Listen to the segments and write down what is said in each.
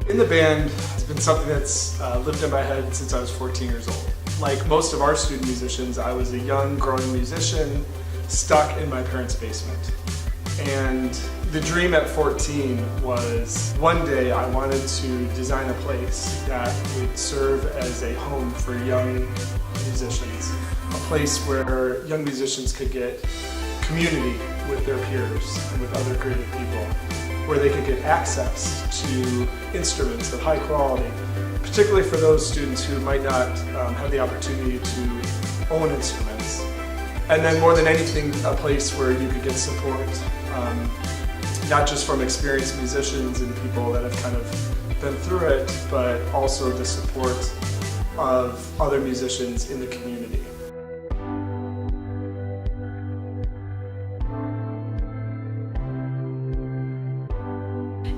In the band has been something that's lived in my head since I was 14 years old. Like most of our student musicians, I was a young, growing musician stuck in my parents' basement. And the dream at 14 was one day I wanted to design a place that would serve as a home for young musicians. A place where young musicians could get community with their peers and with other creative people, where they could get access to instruments of high quality, particularly for those students who might not have the opportunity to own instruments. And then more than anything, a place where you could get support, not just from experienced musicians and people that have kind of been through it, but also the support of other musicians in the community.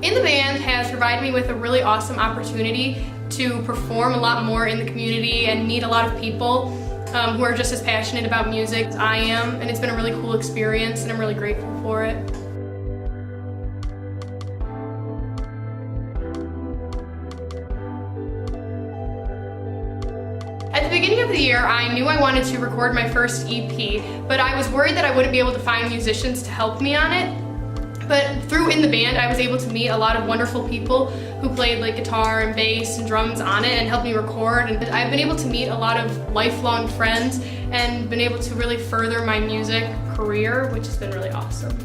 In the Band has provided me with a really awesome opportunity to perform a lot more in the community and meet a lot of people who are just as passionate about music as I am, and it's been a really cool experience and I'm really grateful for it. At the beginning of the year, I knew I wanted to record my first EP, but I was worried that I wouldn't be able to find musicians to help me on it. But through In the Band, I was able to meet a lot of wonderful people who played like guitar and bass and drums on it and helped me record. And I've been able to meet a lot of lifelong friends and been able to really further my music career, which has been really awesome.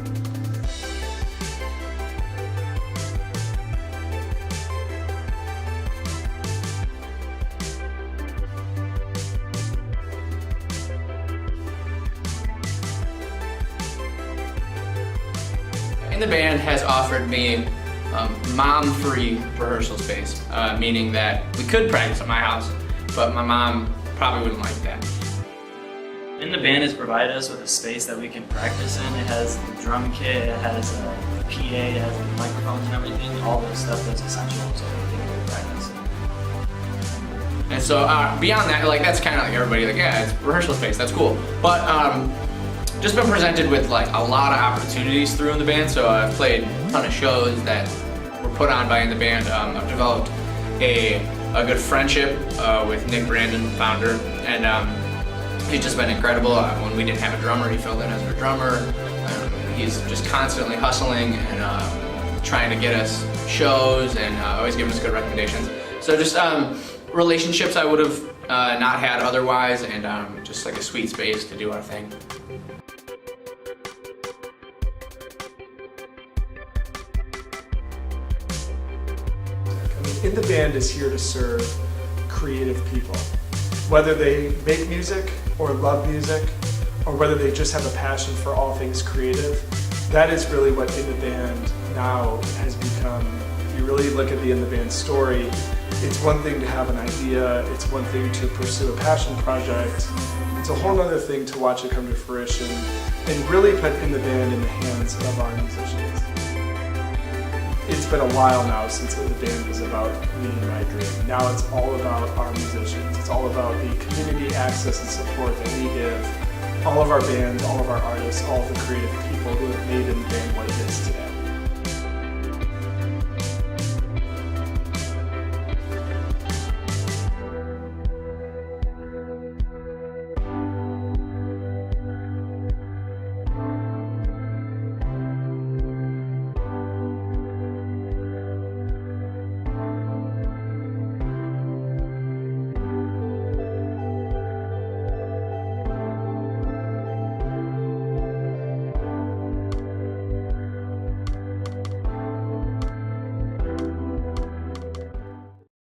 In the Band has offered me mom-free rehearsal space, meaning that we could practice at my house, but my mom probably wouldn't like that. In the Band has provided us with a space that we can practice in. It has the drum kit, it has a PA, it has the microphones and everything, all the stuff that's essential so we can practice. And so beyond that, like that's kind of like everybody, like yeah, it's rehearsal space, that's cool. But just been presented with like a lot of opportunities through In the Band. So I've played a ton of shows that were put on by In the Band. I've developed a good friendship with Nick Brandon, founder, and he's just been incredible. When we didn't have a drummer, he filled in as our drummer. He's just constantly hustling and trying to get us shows and always giving us good recommendations. So just relationships I would have not had otherwise, and just like a sweet space to do our thing. In the Band is here to serve creative people. Whether they make music or love music, or whether they just have a passion for all things creative, that is really what In the Band now has become. If you really look at the In the Band story, it's one thing to have an idea, it's one thing to pursue a passion project, it's a whole other thing to watch it come to fruition and really put In the Band in the hands of our musicians. It's been a while now since In the Band was about me and my dream. Now it's all about our musicians. It's all about the community access and support that we give all of our bands, all of our artists, all of the creative people who have made In the Band what it is today.